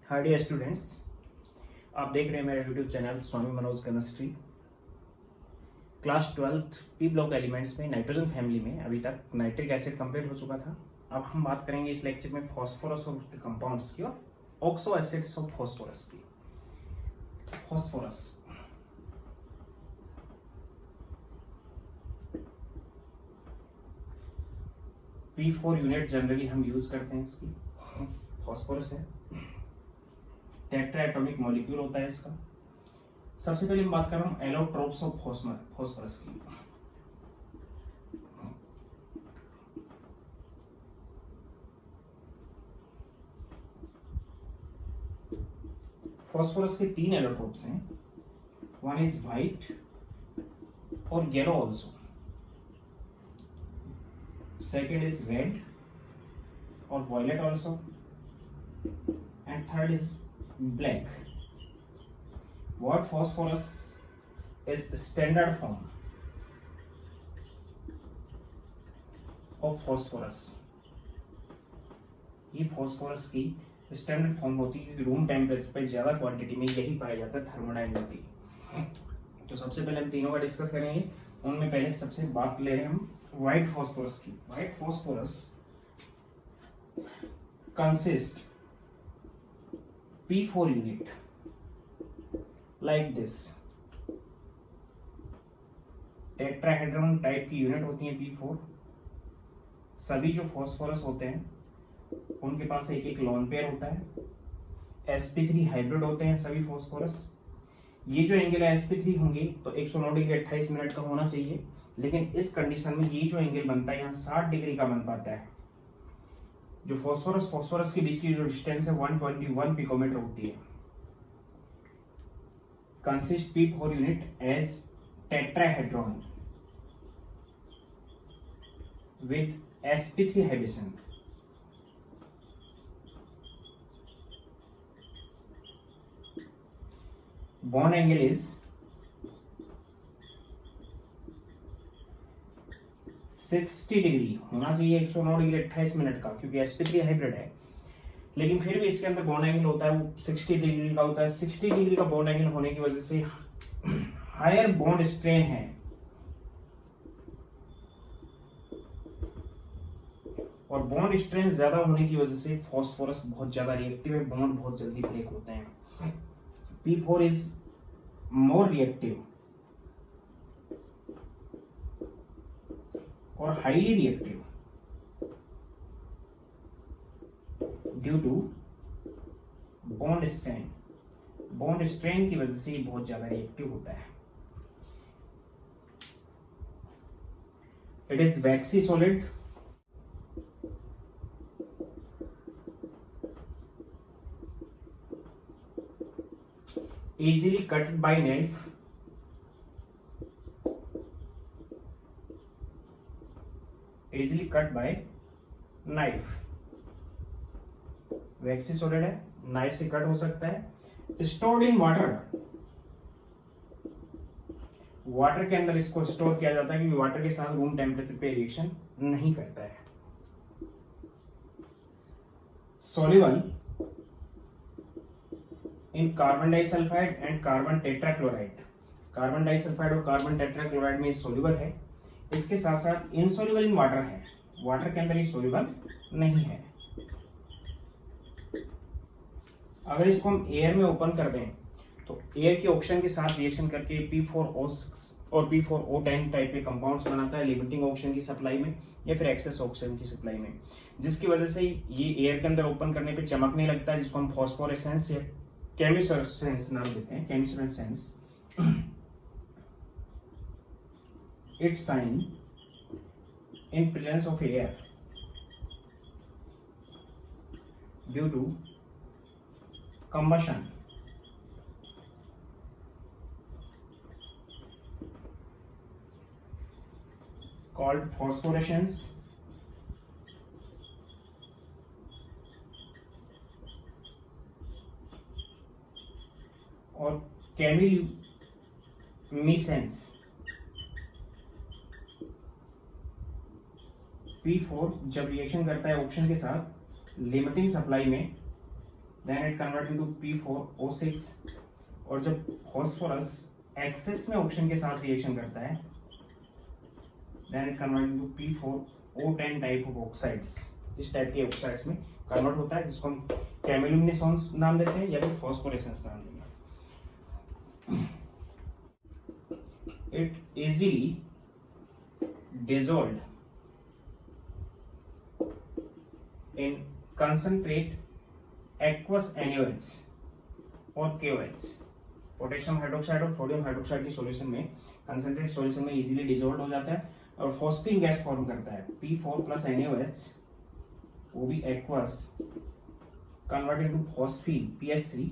Hi dear students, आप देख रहे हैं मेरा YouTube channel Swami Manoj chemistry. Class 12th P block elements में नाइट्रोजन फैमिली में अभी तक नाइट्रिक एसिड कंप्लीट हो चुका था। अब हम बात करेंगे इस लेक्चर में फॉस्फोरस और उसके कंपाउंड्स की और ऑक्सो एसिड्स ऑफ फॉस्फोरस की। फॉस्फोरस P4 यूनिट जनरली हम यूज करते हैं इसकी। फॉस्फोरस है, टेट्रा एटॉमिक मॉलिक्यूल होता है इसका। सबसे पहले मैं बात कर रहा हूँ एलोट्रोप्स ऑफ फॉस्फोरस की। फॉस्फोरस के 3 एलोट्रोप्स हैं। वन इज व्हाइट और yellow also, second is red और violet also, and third is black. What phosphorus is standard form of phosphorus? ये फॉस्फोरस की स्टैंडर्ड फॉर्म होती है। रूम टेम्परेचर पर ज्यादा क्वांटिटी में यही पाया जाता है, थर्मोडायनेमिकली। तो सबसे पहले हम तीनों का डिस्कस करेंगे। उनमें पहले सबसे बात ले रहे हैं हम व्हाइट फॉस्फोरस की। White phosphorus consist P4 unit like this. Tetrahedron type की यूनिट होती है P4। सभी जो फॉस्फोरस होते हैं उनके पास एक एक लोन पेयर होता है। sp3 हाइब्रिड होते हैं सभी फॉस्फोरस। ये जो एंगल है sp3 होंगे तो 109 डिग्री 28 मिनट का होना चाहिए, लेकिन इस कंडीशन में ये जो एंगल बनता है यहाँ 60 डिग्री का बन पाता है। जो फॉस्फोरस के बीच की जो डिस्टेंस है 121 पिकोमीटर होती है। consist P4 unit as tetrahedron with sp3 hydration. Bond angle is 60 degree होना चाहिए, 109 डिग्री 28 मिनट का, क्योंकि sp3 हाइब्रिड है। लेकिन फिर भी इसके अंदर बॉन्ड एंगल होता है वो 60 डिग्री का होता है। 60 डिग्री का बॉन्ड एंगल होने की वजह से हायर बॉन्ड स्ट्रेन है, और बॉन्ड स्ट्रेन ज्यादा होने की वजह से फॉस्फोरस बहुत ज्यादा रिएक्टिव है, बॉन्ड बहुत जल्दी ब्रेक होते हैं। P4 इज मोर रिएक्टिव और highly reactive due to bond strain. Bond strain की वजह से ये बहुत ज्यादा रिएक्टिव होता है। It is waxy solid, easily cut by knife, easily cut by knife। Waxy solid है, नाइफ से कट हो सकता है। स्टोर्ड इन वाटर, वाटर के अंदर इसको स्टोर किया जाता है क्योंकि वाटर के साथ रूम टेम्परेचर पे रिएक्शन नहीं करता है। Soluble in carbon disulphide and carbon tetrachloride. Carbon disulphide और कार्बन टेट्राक्लोराइड में सोल्यूबल है। इसके साथ साथ इनसोल्यूबल इन वाटर है, वाटर के अंदर ये सोल्यूबल नहीं है। अगर इसको हम एयर में ओपन कर दें तो एयर के ऑक्सीजन के साथ रिएक्शन करके P4O6 और P4O10 टाइप के कंपाउंड्स बनाता है, लिमिटिंग ऑक्सीजन की सप्लाई में या फिर एक्सेस ऑक्सीजन की सप्लाई में, जिसकी वजह से ये एयर के अंदर ओपन करने पे चमकने लगता है, जिसको हम फॉस्फोरेसेंस या केमिसोरेसेंस नाम देते हैं। केमिसोरेसेंस it shine in presence of air due to combustion. Called phosphorescence और chemiluminescence। P4 जब रिएक्शन करता है ऑक्सीजन के साथ लिमिटिंग सप्लाई में then it convert into P4O6, और जब फॉस्फोरस एक्सेस में ऑक्सीजन के साथ रिएक्शन करता है then it convert into P4O10 type of oxides. इस टाइप के ऑक्साइड्स में कन्वर्ट होता है, जिसको हम कैमिल्यूमिनेसेंस नाम देते हैं या फिर फॉस्फोरेसेंस नाम देंगे। It easily dissolved in concentrate aqueous NaOH और KOH, पोटेशियम हाइड्रोक्साइड और सोडियम हाइड्रोक्साइड की सॉल्यूशन में, कंसंट्रेट सॉल्यूशन में इजीली डिसॉल्व हो जाता है और फॉस्फीन गैस फॉर्म करता है P4 प्लस NaOH, वो भी aqueous, convert into phosphine PS3।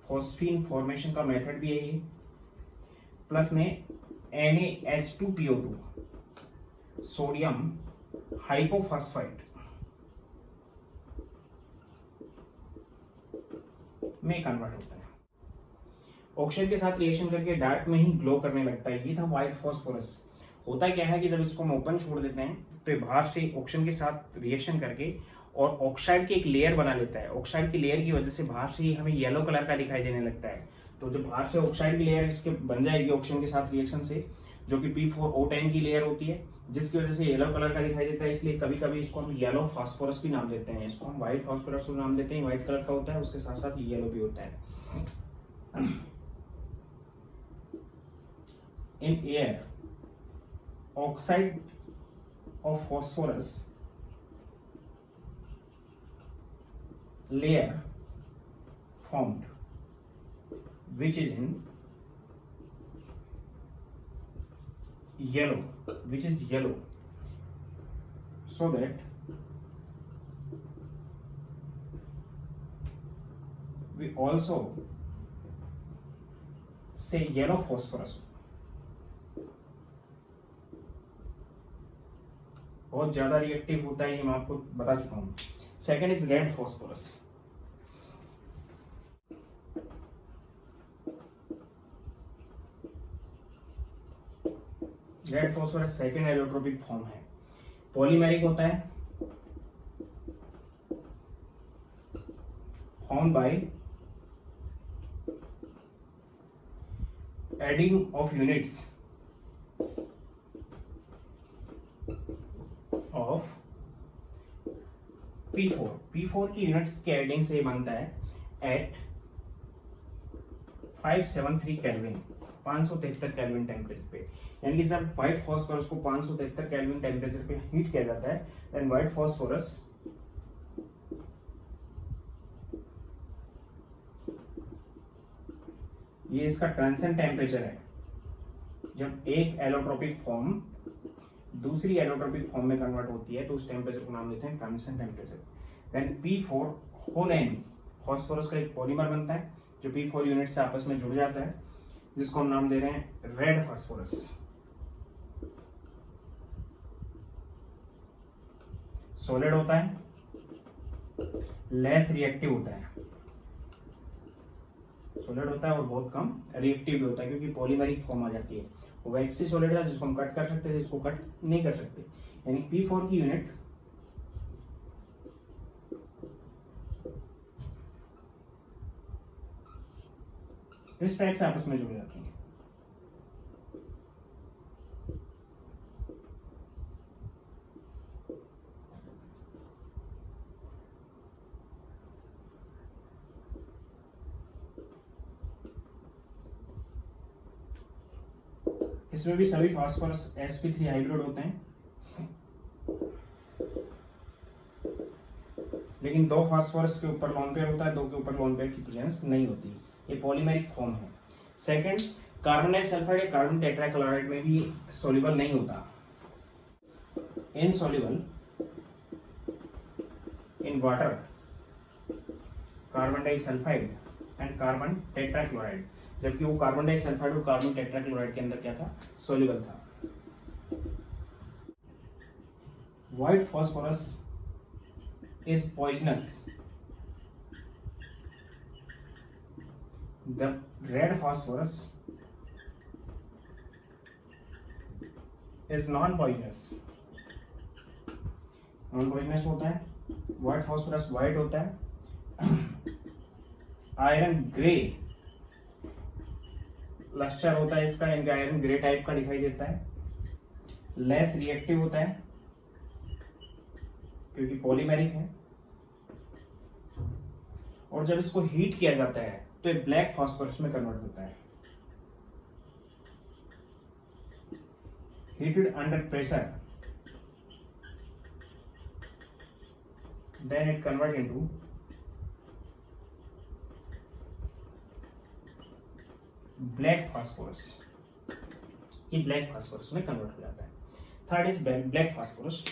Phosphine formation का मेथड भी यही है, प्लस में NaH2PO2, सोडियम हाइपोफॉस्फेट में कन्वर्ट होता है। ऑक्सीजन के साथ रिएक्शन करके डार्क में ही ग्लो करने लगता है। ये था व्हाइट फॉस्फोरस। होता क्या है कि जब इसको हम ओपन छोड़ देते हैं तो ये बाहर से ऑक्सीजन के साथ रिएक्शन करके और ऑक्साइड की एक लेयर बना लेता है। ऑक्साइड की लेयर की वजह से बाहर से ही हमें येलो कलर का दिखाई देने लगता है। तो जब बाहर से ऑक्साइड की लेयर इसके बन जाएगी ऑक्सीजन के साथ रिएक्शन से, जो कि P4O10 की लेयर होती है, जिसकी वजह से येलो कलर का दिखाई देता है। इसलिए कभी कभी इसको हम येलो फास्फोरस भी नाम देते हैं। इसको हम व्हाइट फास्फोरस नाम देते हैं, व्हाइट कलर का होता है, उसके साथ साथ येलो भी होता है। In air oxide of phosphorus layer formed which is in yellow, so that we also say yellow phosphorus। बहुत ज्यादा रिएक्टिव होता है, ये मैं आपको बता चुका हूं। Second is red phosphorus. Red phosphorus second allotropic form है, पॉलीमेरिक होता है, form by adding of units of P4 की यूनिट्स के एडिंग से बनता है एट 573 केल्विन, 573 केल्विन टेम्परेचर पे। यानी कि जब व्हाइट फॉस्फोरस को 573 केल्विन टेम्परेचर पे हीट किया जाता है, देन व्हाइट फॉस्फोरस ये इसका ट्रांजिशन टेम्परेचर है। जब एक एलोट्रोपिक फॉर्म दूसरी एलोट्रोपिक फॉर्म में कन्वर्ट होती है तो उस टेम्परेचर को नाम देते हैं transition temperature. Then P4 phosphorus का एक पॉलीमर बनता है जो P4 यूनिट से आपस में जुड़ जाता है, जिसको हम नाम दे रहे हैं रेड फॉस्फोरस। सॉलिड होता है, लेस रिएक्टिव होता है, सॉलिड होता है और बहुत कम रिएक्टिव भी होता है, क्योंकि पॉलीमेरिक फॉर्म आ जाती है। वो वैक्सी सॉलिड था जिसको हम कट कर सकते थे, जिसको कट नहीं कर सकते। यानी P4 की यूनिट इस टाइप से आपस में जुड़ जाती है। इसमें भी सभी फास्फोरस sp3 हाइब्रिड होते हैं, लेकिन दो फास्फोरस के ऊपर लोन पेयर होता है, दो के ऊपर लोन पेयर की प्रेजेंस नहीं होती। ये पॉलीमेरिक फॉर्म है। सेकंड, कार्बन डाइसल्फाइड या कार्बन टेट्राक्लोराइड में भी सोल्यूबल नहीं होता। Insoluble in water, carbon disulphide and carbon tetrachloride, जबकि वो कार्बन डाइसल्फाइड और कार्बन टेट्राक्लोराइड के अंदर क्या था, सोल्यूबल था। White phosphorus is poisonous. The red phosphorus is non-poisonous. Non-poisonous होता है, white phosphorus white होता है आयरन ग्रे लस्टर होता है इसका, यानी आयरन ग्रे टाइप का दिखाई देता है। लेस रिएक्टिव होता है क्योंकि पॉलीमेरिक है, और जब इसको हीट किया जाता है तो ये ब्लैक फास्फोरस में कन्वर्ट होता है। Heated under pressure then it convert into black phosphorus. ये ब्लैक फास्फोरस में कन्वर्ट हो जाता है। Third is black phosphorus.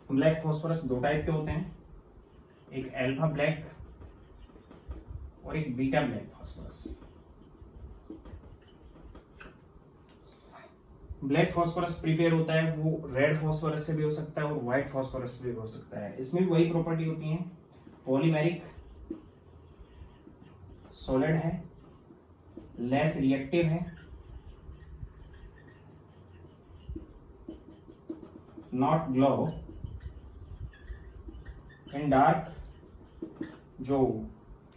Black phosphorus दो टाइप के होते हैं, एक अल्फा ब्लैक और एक beta black phosphorus. Black phosphorus prepare होता है वो रेड फास्फोरस से भी हो सकता है और व्हाइट फास्फोरस से भी हो सकता है। इसमें भी वही प्रॉपर्टी होती है, पॉलीमेरिक, सॉलिड है, लेस रिएक्टिव है, नॉट ग्लो, एंड डार्क। जो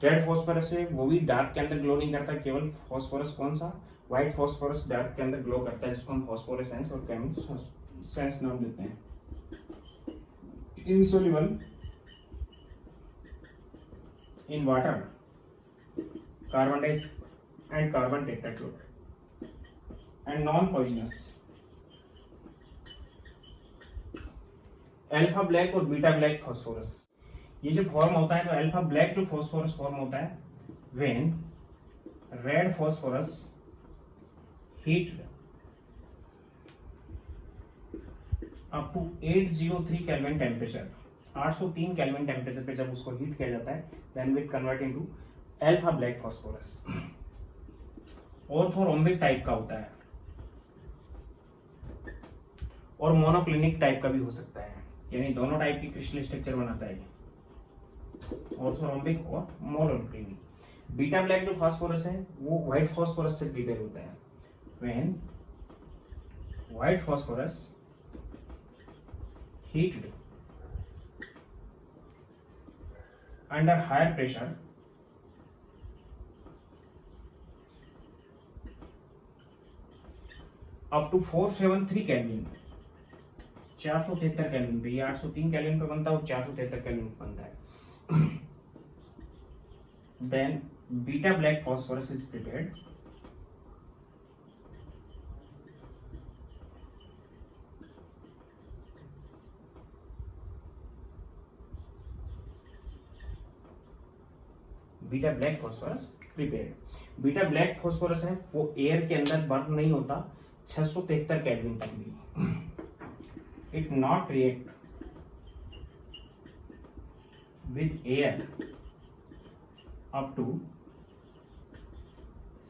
रेड फास्फोरस है वो भी डार्क के अंदर ग्लो नहीं करता, केवल फास्फोरस कौन सा, व्हाइट फास्फोरस डार्क के अंदर ग्लो करता है, जिसको हम फास्फोरेसेंस और केमिसेंस नाम देते हैं। Insoluble in water, carbon dioxide and carbon tetrachloride, and non poisonous. Alpha black और बीटा ब्लैक फास्फोरस, ये जो फॉर्म होता है, तो अल्फा ब्लैक जो फास्फोरस फॉर्म होता है when red phosphorus heat up to 803 kelvin temperature, 803 kelvin temperature पे जब उसको हीट किया जाता है, then it convert into alpha black phosphorus. Orthorhombic type का होता है और मोनोक्लिनिक टाइप का भी हो सकता है, यानी दोनों टाइप की क्रिस्टल स्ट्रक्चर बनाता है, ऑर्थोरोम्बिक और मोनोक्लिनिक। बीटा ब्लैक जो फास्फोरस है वो व्हाइट फास्फोरस से प्रिपेयर होता है। When white phosphorus heated under higher pressure up to 473 kelvin, 473 kelvin पे, ये 803 केल्विन पे बनता है और 473 केल्विन पे बनता है। Then beta black phosphorus is prepared. Beta black phosphorus prepared. Beta black phosphorus है वो एयर के अंदर बर्न नहीं होता 673 केल्विन तक भी। It not react with air up to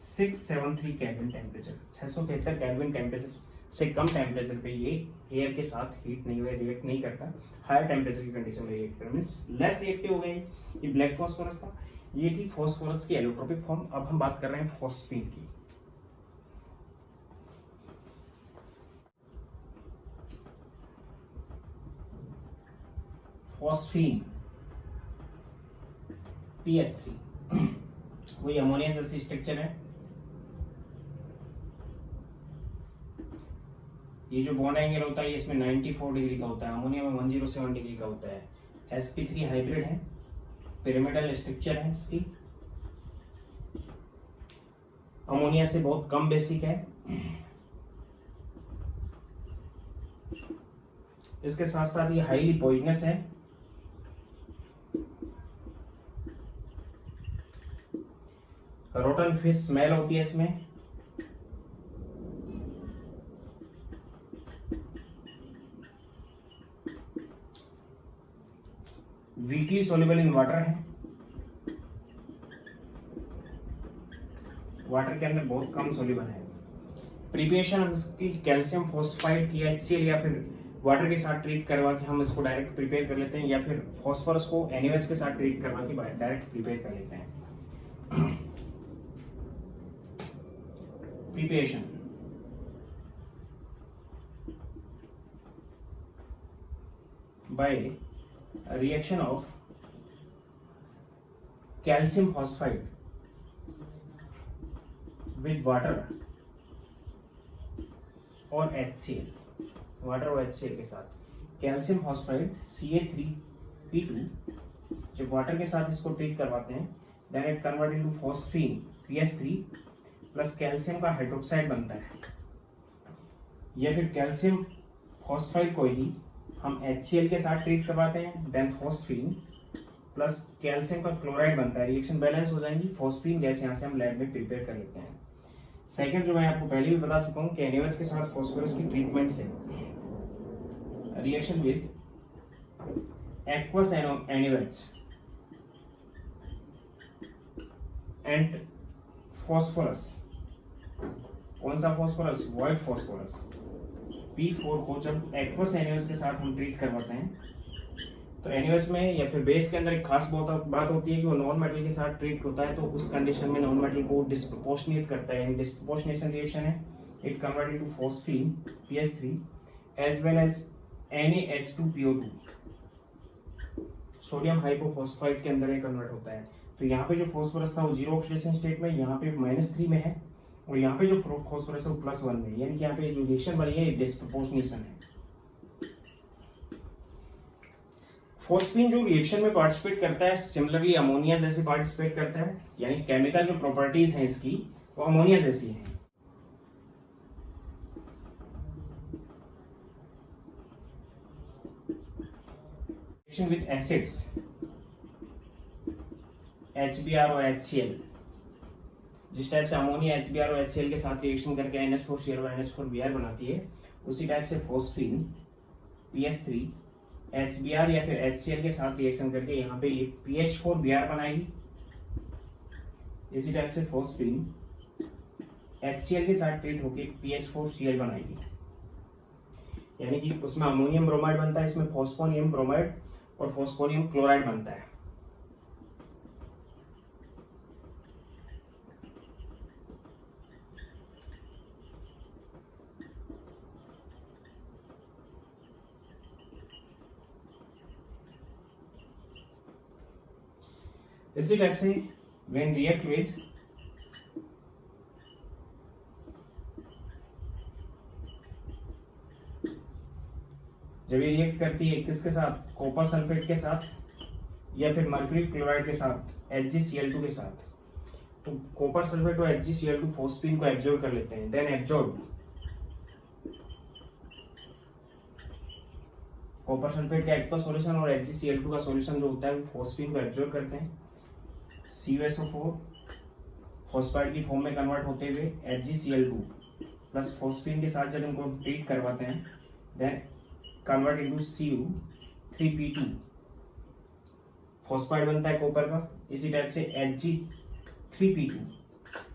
673 kelvin temperature. 673 kelvin temperature से कम टेम्परेचर पे ये एयर के साथ हीट नहीं हुआ, रिएक्ट नहीं करता, हायर टेम्परेचर की कंडीशन में रिएक्ट करता, मींस लेस रिएक्टिव हो गई। ये ब्लैक फास्फोरस था, ये थी फास्फोरस की एलोट्रोपिक फॉर्म। अब हम बात कर रहे हैं फॉस्फीन की। फॉस्फीन PS3 वही अमोनिया जैसी स्ट्रक्चर है। ये जो बॉन्ड एंगल होता है इसमें 94 डिग्री का होता है, अमोनिया में 107 डिग्री का होता है। sp3 हाइब्रिड है, पिरामिडल स्ट्रक्चर है इसकी, अमोनिया से बहुत कम बेसिक है। इसके साथ साथ ये हाईली पॉइजनस है। रोटन फिश स्मेल होती है इसमें। वीकली सोल्यूबल इन वाटर है, वाटर के अंदर बहुत कम सोल्यूबल है। प्रिपरेशन हम इसकी कैल्शियम फॉस्फाइड की HCl या फिर वाटर के साथ ट्रीट करवा के हम इसको डायरेक्ट प्रिपेयर कर लेते हैं, या फिर फॉस्फोरस को NaOH के साथ ट्रीट करवा के डायरेक्ट प्रिपेयर कर लेते हैं। Preparation by reaction of calcium phosphide with water और HCl, वाटर और HCl के साथ कैल्शियम फॉस्फाइड Ca3P2, जब वाटर के साथ इसको ट्रीट करवाते हैं then it convert into phosphine PS3 plus calcium का हाइड्रोक्साइड बनता है, या फिर कैल्शियम फॉस्फाइड को ही हम HCl के साथ ट्रीट करवाते हैं देन फॉस्फीन प्लस कैल्शियम का क्लोराइड बनता है, रिएक्शन बैलेंस हो जाएंगी, फॉस्फीन गैस यहाँ से हम लैब में प्रिपेयर कर लेते हैं। सेकंड जो मैं आपको पहले भी बता चुका हूं कि NaOH के साथ फॉस्फोरस की ट्रीटमेंट से reaction with aqueous NaOH and phosphorus, कौन सा फॉस्फोरस, व्हाइट फॉस्फोरस P4 को जब एक्वस NaOH के साथ हम ट्रीट करवाते हैं तो NaOH में या फिर बेस के अंदर एक खास बात होती है कि वो नॉन मेटल के साथ ट्रीट होता है, तो उस कंडीशन में नॉन मेटल को डिस्प्रोपोर्शनेट करता है, डिस्प्रोपोर्शनेशन रिएक्शन है, it convert into phosphine PS3 as well as NaH2PO2, sodium hypophosphite के अंदर ये कन्वर्ट होता है। तो यहाँ पे जो फॉस्फोरस था वो जीरो ऑक्सीडेशन स्टेट में, यहाँ पे -3 में है, और यहाँ पे जो फॉस्फोरस है वो +1 में, यानी कि यहाँ पे जो रिएक्शन बनी है डिस्प्रोपोर्शनेशन है। फॉस्फीन जो रिएक्शन में पार्टिसिपेट करता है सिमिलरली अमोनिया जैसे पार्टिसिपेट करता है, यानी केमिकल जो प्रॉपर्टीज हैं इसकी वो अमोनिया जैसी हैं। रिएक्शन विद एसिड्स HBr और HCl, जिस टाइप से अमोनिया HBr और HCl के साथ रिएक्शन करके NH4Cl और NH4Br बनाती है, उसी टाइप से फॉस्फीन PS3 HBr या फिर HCl के साथ रिएक्शन करके यहाँ पे ये PH4Br बनाएगी। इसी टाइप से फॉस्फीन HCl के साथ ट्रीट होके PH4Cl बनाएगी, यानी कि उसमें अमोनियम ब्रोमाइड बनता है, इसमें फॉस्फोनियम ब्रोमाइड और फॉस्फोनियम क्लोराइड बनता है। इसी टाइप से when react with जब ये रिएक्ट करती है किसके साथ, कॉपर सल्फेट के साथ या फिर मर्क्यूरी क्लोराइड के साथ HgCl2 के साथ, तो कॉपर सल्फेट और HgCl2 फॉस्फीन को एब्जॉर्ब कर लेते हैं, देन एब्जॉर्ब कॉपर सल्फेट का एक्वा सॉल्यूशन और HgCl2 का सॉल्यूशन जो होता है वो फॉस्फीन को एब्जॉर्ब करते हैं, CuSO4 फॉस्फाइड की फॉर्म में कन्वर्ट होते हुए HgCl2 प्लस फॉस्फीन के साथ जब इनको ट्रीट करवाते हैं then convert into Cu3P2, phosphide बनता है कॉपर का। इसी टाइप से Hg3P2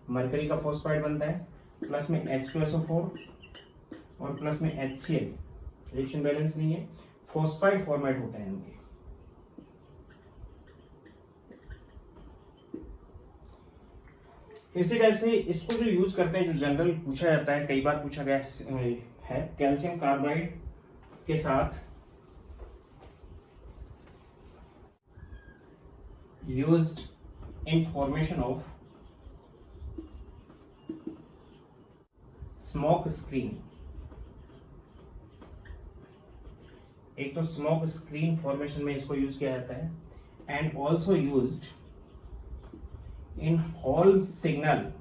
मरकरी का फॉस्फाइड बनता है, प्लस में H2SO4 और प्लस में HCl, रिएक्शन बैलेंस नहीं है, फॉस्फाइड फॉर्मेट होते हैं इनके। इसी टाइप से इसको जो यूज करते हैं, जो जनरल पूछा जाता है, कई बार पूछा गया है, कैल्शियम कार्बाइड के साथ used in formation of smoke screen. एक तो स्मोक स्क्रीन फॉर्मेशन में इसको यूज किया जाता है, and also used in hall signal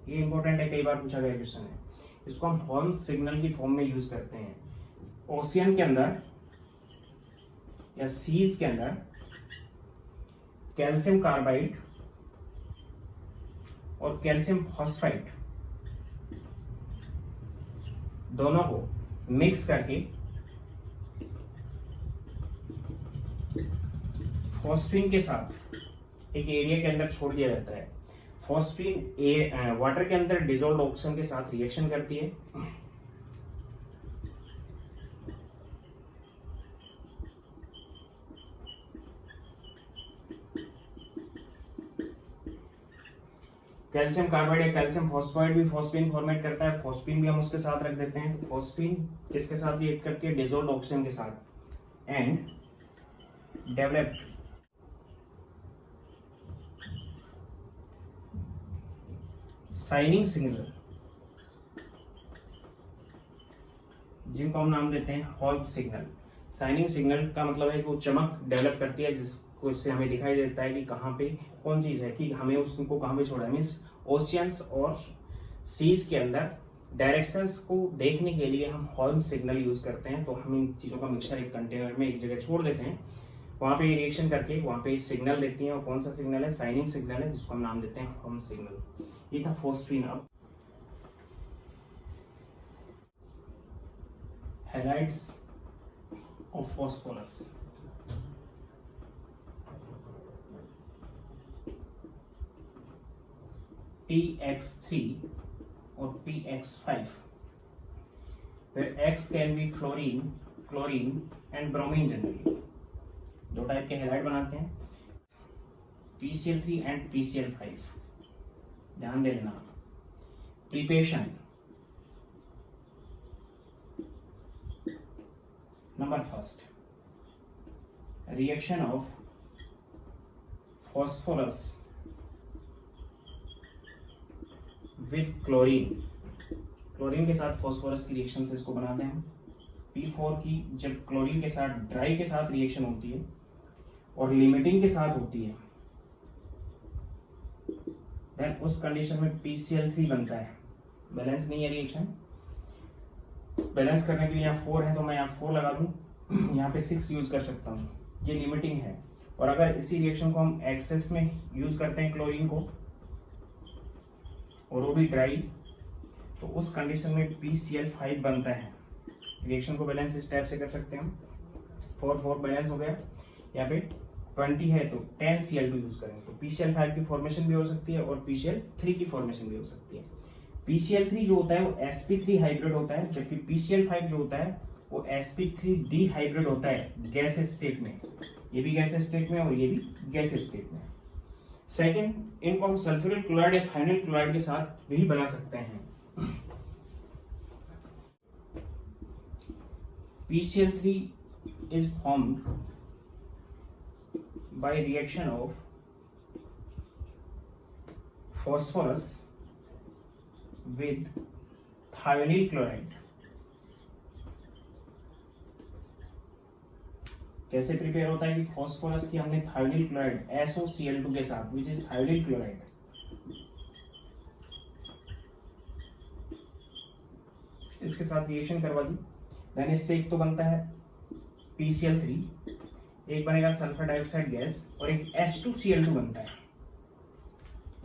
ये इंपॉर्टेंट है, कई बार पूछा गया क्वेश्चन है। इसको हम हॉल सिग्नल की फॉर्म में यूज करते हैं, ओशियन के अंदर या सीज के अंदर कैल्शियम कार्बाइड और कैल्शियम फॉस्फाइड दोनों को मिक्स करके फॉस्फीन के साथ एक एरिया के अंदर छोड़ दिया जाता है। फॉस्फीन वाटर के अंदर डिसॉल्व्ड ऑक्सीजन के साथ रिएक्शन करती है, कैल्शियम कार्बाइड या कैल्शियम फॉस्फाइड भी फॉस्फीन फॉर्मेट करता है, फॉस्फीन भी हम उसके साथ रख देते हैं। तो फॉस्फीन किसके साथ रिएक्ट करती है, डिसॉल्व्ड ऑक्सीजन के साथ, एंड डेवलप्ड शाइनिंग सिग्नल, जिनको हम नाम देते हैं हॉल्म सिग्नल। शाइनिंग सिग्नल का मतलब है कि वो चमक डेवलप करती है, जिसको इससे हमें दिखाई देता है कि कहाँ पे कौन चीज है, कि हमें उसको कहाँ पे छोड़ा है। मीन्स ओशियंस और सीज के अंदर डायरेक्शंस को देखने के लिए हम हॉल्म सिग्नल यूज करते हैं। तो हम इन चीजों का मिक्सचर एक कंटेनर में एक जगह छोड़ देते हैं, वहां पे रिएक्शन करके वहां पे सिग्नल देती है। और कौन सा सिग्नल है, शाइनिंग सिग्नल है, जिसको हम नाम देते हैं हॉल्म सिग्नल। ये था फॉस्फीन। अब halides of phosphorus. PX3 or PX5, where X can be fluorine, chlorine and bromine generally। दो टाइप के हैलाइड बनाते हैं, PCl3 and PCl5। ध्यान दे लेना। Preparation, number first, reaction of phosphorus with chlorine. Chlorine के साथ फॉस्फोरस की रिएक्शन से इसको बनाते हैं। P4 की जब क्लोरीन के साथ ड्राई के साथ रिएक्शन होती है और लिमिटिंग के साथ होती है, देन उस कंडीशन में PCl3 बनता है। बैलेंस नहीं है रिएक्शन, बैलेंस करने के लिए यहाँ 4 है तो मैं यहाँ 4 लगा दूं, यहाँ पे 6 यूज कर सकता हूँ, ये लिमिटिंग है। और अगर इसी रिएक्शन को हम एक्सेस में यूज करते हैं क्लोरीन को, और वो भी ड्राई, तो उस कंडीशन में PCl5 बनता है। रिएक्शन को बैलेंस इस टाइप से कर सकते हैं हम। 4 बैलेंस हो गया, यहाँ पे 20 है तो 10Cl2 यूज करेंगे, तो PCl5 की फॉर्मेशन भी हो सकती है और PCl3 की फॉर्मेशन भी हो सकती है। PCl3 जो होता है वो sp3 हाइब्रिड होता है, जबकि PCl5 जो होता है वो sp3d हाइब्रिड होता है गैस स्टेट में। ये भी गैस स्टेट में और ये भी गैस स्टेट में। सेकेंड, इनको हम सल्फ्यूरिल क्लोराइड या थाइनिल क्लोराइड के साथ भी बना सकते हैं। PCl3 is formed by reaction of phosphorus with thionyl chloride। कैसे प्रिपेयर होता है कि फॉस्फोरस की हमने थायोनिल क्लोराइड SOCl2 के साथ, विच इज थायोनिल क्लोराइड, इसके साथ रिएक्शन करवा दी। देन इससे एक तो बनता है PCl3, एक बनेगा सल्फर डाइऑक्साइड गैस, और एक H2Cl2 बनता है।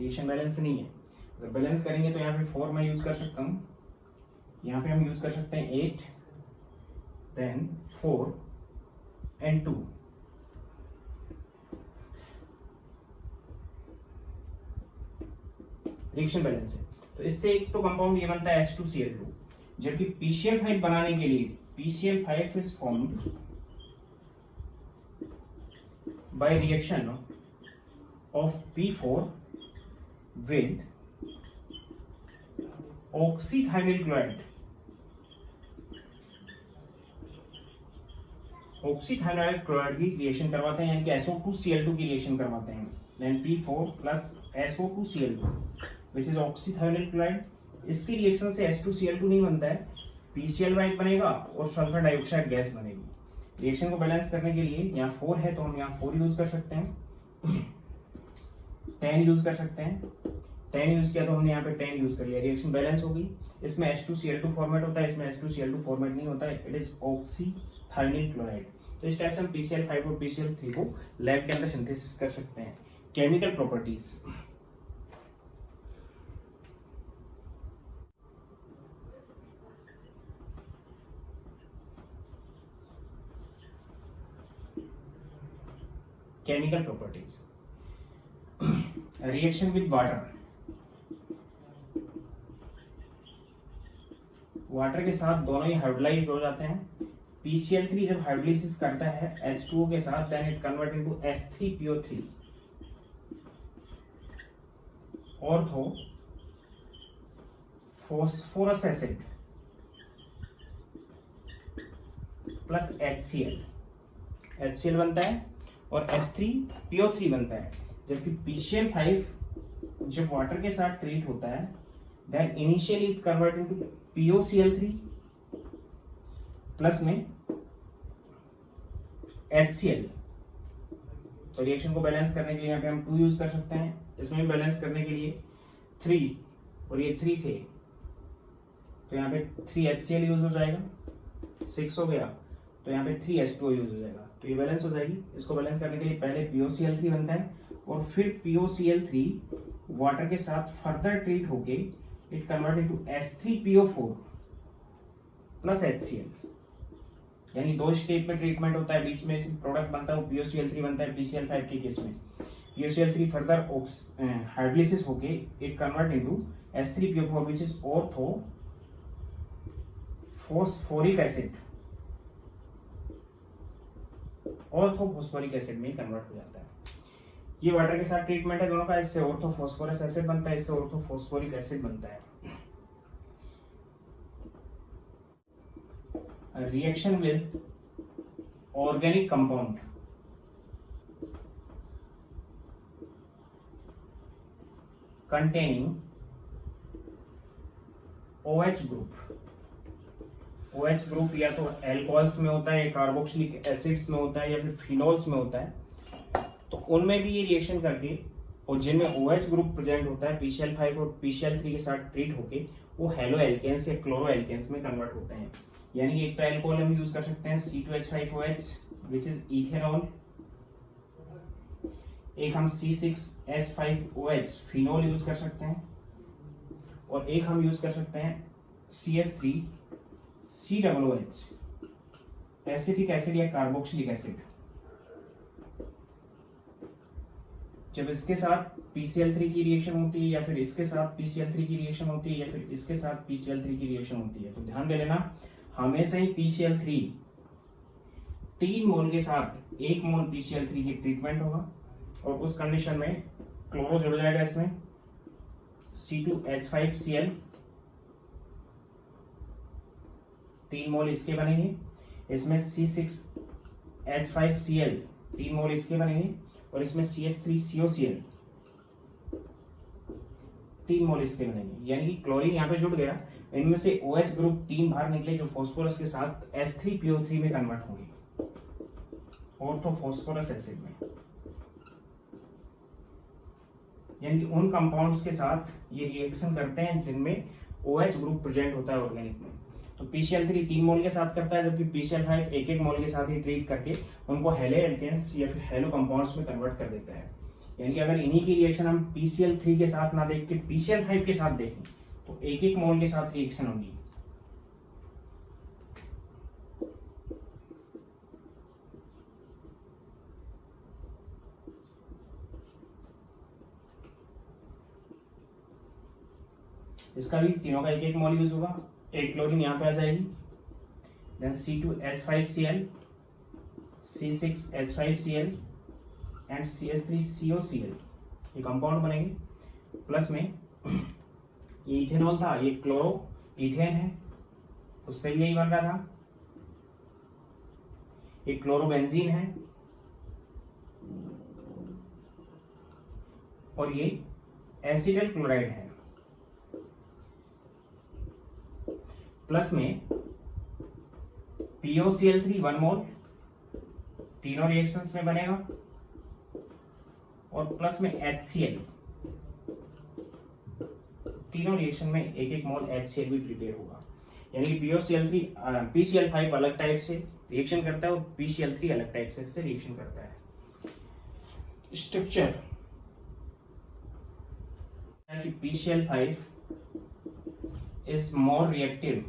रिएक्शन बैलेंस नहीं है, अगर बैलेंस करेंगे तो यहाँ पे 4 मैं यूज कर सकता हूँ, यहाँ पे हम यूज कर सकते हैं 8, देन 4 and 2। रिएक्शन बैलेंस है, तो इससे एक तो कंपाउंड ये बनता है H2Cl2, जबकि PCl5 बनाने के लिए PCl5 is formed by reaction of P4 with oxythionyl chloride। Oxythionyl chloride की रिएक्शन करवाते हैं, यानी कि SO2Cl2 की रिएक्शन करवाते हैं। Then P4 plus SO2Cl2 which is oxythionyl chloride. इसकी रिएक्शन से H2Cl2 नहीं बनता है, PCl5 बनेगा और सल्फर डाइऑक्साइड गैस बनेगी। रिएक्शन को बैलेंस करने के लिए यहाँ 4 है तो हम यहाँ 4 यूज कर सकते हैं, 10 यूज कर सकते हैं। 10 यूज किया तो हमने यहाँ पे 10 यूज कर लिया, रिएक्शन बैलेंस होगी। इसमें H2Cl2 फॉर्मेट होता है, इसमें H2Cl2 फॉर्मेट नहीं होता है, इट इज ऑक्सीथाइनिल क्लोराइड। तो इस टाइप से हम PCl5 और PCl3 को लैब के अंदर सिंथेसिस कर सकते हैं। Chemical properties, chemical properties, reaction with water, water के साथ दोनों ही हाइड्रोलाइज्ड हो जाते हैं। PCl3 जब हाइड्रोलाइसिस करता है H2O के साथ, then it convert into H3PO3। Ortho phosphorus acid plus HCl बनता है और H3PO3 बनता है। जबकि PCl5 जब वाटर के साथ ट्रीट होता है then initially it convert into POCl3 plus में HCl। तो रिएक्शन को बैलेंस करने के लिए यहाँ पे हम 2 यूज कर सकते हैं, इसमें भी बैलेंस करने के लिए 3 और ये 3 थे तो यहाँ पे 3HCl यूज हो जाएगा, 6 हो गया तो यहाँ पे 3H2O यूज हो जाएगा, तो ये बैलेंस हो जाएगी। इसको बैलेंस करने के लिए पहले POCl3 बनता है और फिर POCl3 वाटर के साथ फर्दर ट्रीट होके it convert into H3PO4 plus HCl, यानी 2 स्टेप में ट्रीटमेंट होता है, बीच में प्रोडक्ट बनता है वो POCl3 बनता है। PCl5 के केस में POCl3 फर्दर हाइड्रोलिसिस होके it convert into H3PO4 which is ortho phosphoric acid, orthophosphoric acid में कन्वर्ट हो जाता है। ये वाटर के साथ ट्रीटमेंट है दोनों का, इससे ऑर्थोफॉस्फोरस एसिड बनता है, इससे ऑर्थोफॉस्फोरिक एसिड बनता है। Reaction with organic compound containing OH group. OH group या तो एल्कोहल्स में होता है या कार्बोक्सिलिक एसिड्स में होता है या फिर फिनोल्स में होता है, तो उनमें भी ये रिएक्शन करके और जिनमें OH ग्रुप प्रेजेंट होता है PCl5 और PCl3 के साथ ट्रीट होके वो हेलो एल्केन्स या क्लोरो एल्केन्स में कन्वर्ट होते हैं। यानी कि एक तो एल्कोहल हम यूज कर सकते हैं C2H5OH विच इज इथेनॉल, एक हम C6H5OH फिनोल यूज कर सकते हैं और एक हम यूज कर सकते हैं CH3COOH एसिटिक एसिड या कार्बोक्सिलिक एसिड। जब इसके साथ PCl3 की रिएक्शन होती है या फिर इसके साथ PCl3 की रिएक्शन होती है या फिर इसके साथ PCl3 की रिएक्शन होती है, तो ध्यान दे लेना हमेशा ही PCl3 3 मोल के साथ 1 मोल PCl3 की ट्रीटमेंट होगा और उस कंडीशन में क्लोरो जुड़ जाएगा इसमें C2H5Cl 3 मोल इसके बनेंगे, इसमें C6H5Cl 3 मोल इसके बनेंगे और इसमें CH3COCl 3 मोल इसके बनेंगे। यानी कि क्लोरीन यहाँ पे जुड़ गया, इनमें से OH ग्रुप 3 बाहर निकले जो फास्फोरस के साथ H3PO3 में कन्वर्ट होंगे ऑर्थोफॉस्फोरस एसिड में। यानी कि उन कंपाउंड्स के साथ ये रिएक्शन करते हैं जिनमें OH ग्रुप प्रेजेंट होता है ऑर्गेनिक में। तो PCl3 3 मोल के साथ करता है जबकि PCl5 1-1 मोल के साथ ही ट्रीट करके उनको हेलो एल्केन्स या फिर हेलो कंपाउंड्स में कन्वर्ट कर देता है। यानी कि अगर इन्हीं की रिएक्शन हम PCl3 के साथ ना देख के PCl5 के साथ देखें तो 1-1 मोल के साथ रिएक्शन होगी। इसका भी तीनों का 1-1 मोल यूज होगा, एक क्लोरीन यहाँ पे आ जाएगी, then C2H5Cl C6H5Cl and CH3COCl ये कंपाउंड बनेंगे। प्लस में ये इथेनॉल था, ये क्लोरो इथेन है, उससे भी यही बन रहा था, ये क्लोरोबेंजीन है और ये एसिटल क्लोराइड है। प्लस में POCl3 1 मोल तीनों रिएक्शंस में बनेगा और प्लस में HCl तीनों रिएक्शन में 1-1 मोल HCl भी प्रिपेयर होगा। यानी कि PCl5 अलग टाइप से रिएक्शन करता है और PCl3 अलग टाइप से इससे रिएक्शन करता है। स्ट्रक्चर कि PCl5 is more reactive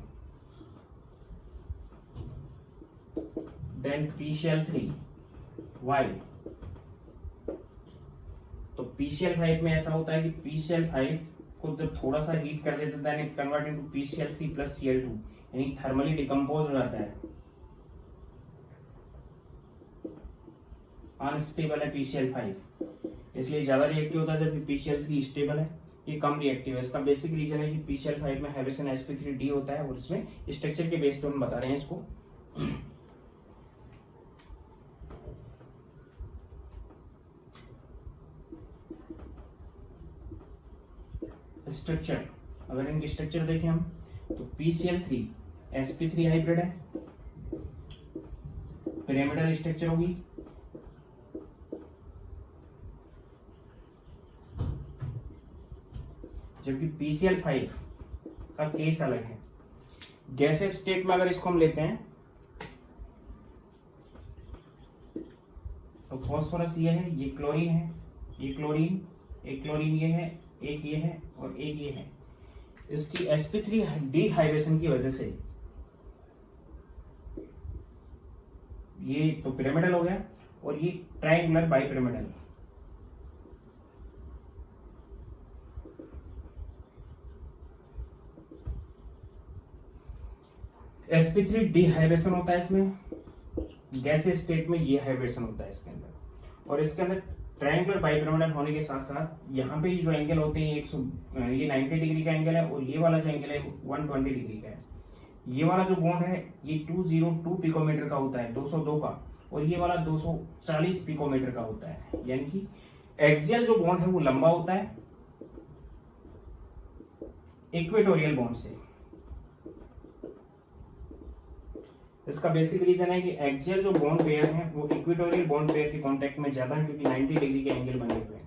than PCl3. Why? तो PCl5 में ऐसा होता है कि PCl5 को जब थोड़ा सा हीट कर देता है convert into PCl3 plus Cl2 यानी थर्मली डिकम्पोज हो जाता है। अनस्टेबल है PCl5 इसलिए ज्यादा रिएक्टिव होता है जबकि PCl3 स्टेबल है। ये कम रिएक्टिव है। इसका बेसिक रीजन है कि PCl5 में हाइब्रिडेशन sp3d होता है और इसमें स्ट्रक्चर के बेस पे हम बता रहे हैं इसको। स्ट्रक्चर, अगर इनकी स्ट्रक्चर देखें हम तो PCl3 sp3 हाइब्रिड है, पिरामिडल स्ट्रक्चर होगी, जबकि PCl5 का केस अलग है। गैसेस स्टेट में अगर इसको हम लेते हैं तो फॉस्फोरस ये है, ये क्लोरीन है, ये क्लोरीन, एक क्लोरीन ये है, एक ये है और एक ये है। इसकी sp3 डिहाइड्रेशन की वजह से ये तो पिरामिडल हो गया और ये ट्रायंगुलर बाइपिरामिडल। sp3 डिहाइड्रेशन होता है इसमें, गैसेस स्टेट में ये हाइब्रेशन होता है इसके अंदर। और इसके अंदर ट्रायंगुलर बाइपिरामिडल होने के साथ साथ यहाँ पे जो एंगल होते हैं ये 90 डिग्री का एंगल है और ये वाला जो एंगल है 120 डिग्री का है। ये वाला जो बॉन्ड है ये 202 पिकोमीटर का होता है, 202 का, और ये वाला 240 पिकोमीटर का होता है। यानी कि एक्सियल जो बॉन्ड है वो लंबा होता है इक्वेटोरियल बॉन्ड से। इसका बेसिक रीजन है कि एक्सियल जो बॉन्ड पेयर है वो इक्वेटोरियल बॉन्ड पेयर के कांटेक्ट में ज्यादा है, क्योंकि 90 डिग्री के एंगल बने हुए हैं।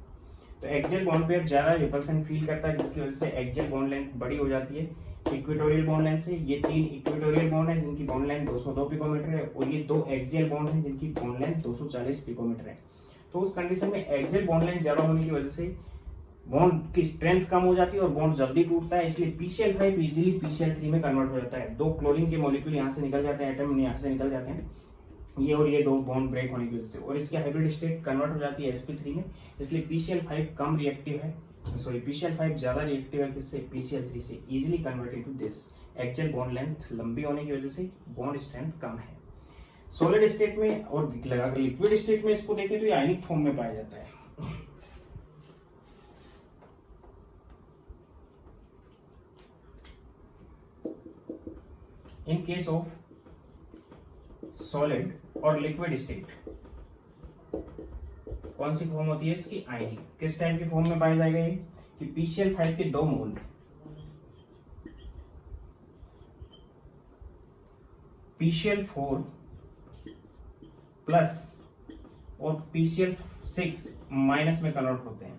तो एक्सियल बॉन्ड पेयर ज्यादा रिपल्सन फील करता है, जिसकी वजह से एक्सियल बॉन्ड लेंथ बड़ी हो जाती है इक्वेटोरियल बॉन्ड लेंथ से। ये 3 इक्वेटोरियल बॉन्ड है जिनकी बॉन्ड लेंथ 202 पिकोमीटर है और ये 2 एक्सियल बॉन्ड है जिनकी बॉन्ड लेंथ 240 पिकोमीटर है। तो उस कंडीशन में एक्सियल बॉन्ड लेंथ ज्यादा होने की वजह से बॉन्ड की स्ट्रेंथ कम हो जाती है और बॉन्ड जल्दी टूटता है, इसलिए PCl5 इजीली PCl3 में कन्वर्ट हो जाता है। 2 क्लोरीन के मॉलिक्यूल यहाँ से निकल जाते हैं, एटम यहाँ से निकल जाते हैं, ये और ये 2 बॉन्ड ब्रेक होने की वजह से, और इसकी हाइब्रिड स्टेट कन्वर्ट हो जाती है sp3 में। इसलिए PCl5 कम रिएक्टिव है, सॉरी PCl5 ज्यादा रिएक्टिव है किससे, PCl3 से। Easily convert into this. Axial bond length लंबी होने की वजह से बॉन्ड स्ट्रेंथ कम है। सॉलिड स्टेट में और लगाकर लिक्विड स्टेट में इसको देखें तो ये आयनिक फॉर्म में पाया जाता है। इन केस ऑफ सॉलिड और लिक्विड स्टेट कौन सी फॉर्म होती है इसकी, आयनिक। किस टाइप की फॉर्म में पाया जाएगा ये, कि PCl5 के 2 मोल PCl4 प्लस और PCl6 माइनस में कन्वर्ट होते हैं।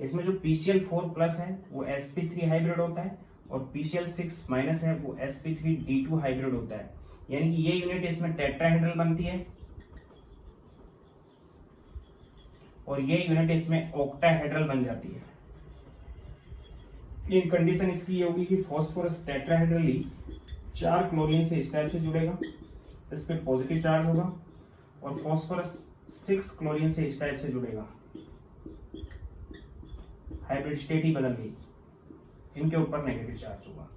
इसमें जो PCl4 प्लस है वो sp3 हाइब्रिड होता है और PCl6 माइनस है वो sp3d2 हाइब्रिड होता है। यानी कि ये यूनिट इसमें टेट्राहेड्रल बनती है और ये यूनिट इसमें ऑक्टाहेड्रल बन जाती है। इन कंडीशन इसकी ये होगी कि फॉस्फोरस टेट्राहेड्रली 4 क्लोरीन से इस टाइप से जुड़ेगा, इस पे पॉजिटिव चार्ज होगा, और फॉस्फोरस 6 क्लोरीन से इस टाइप से जुड़ेगा, हाइब्रिड स्टेट ही बदल गई, इनके ऊपर नेगेटिव चार्ज होगा।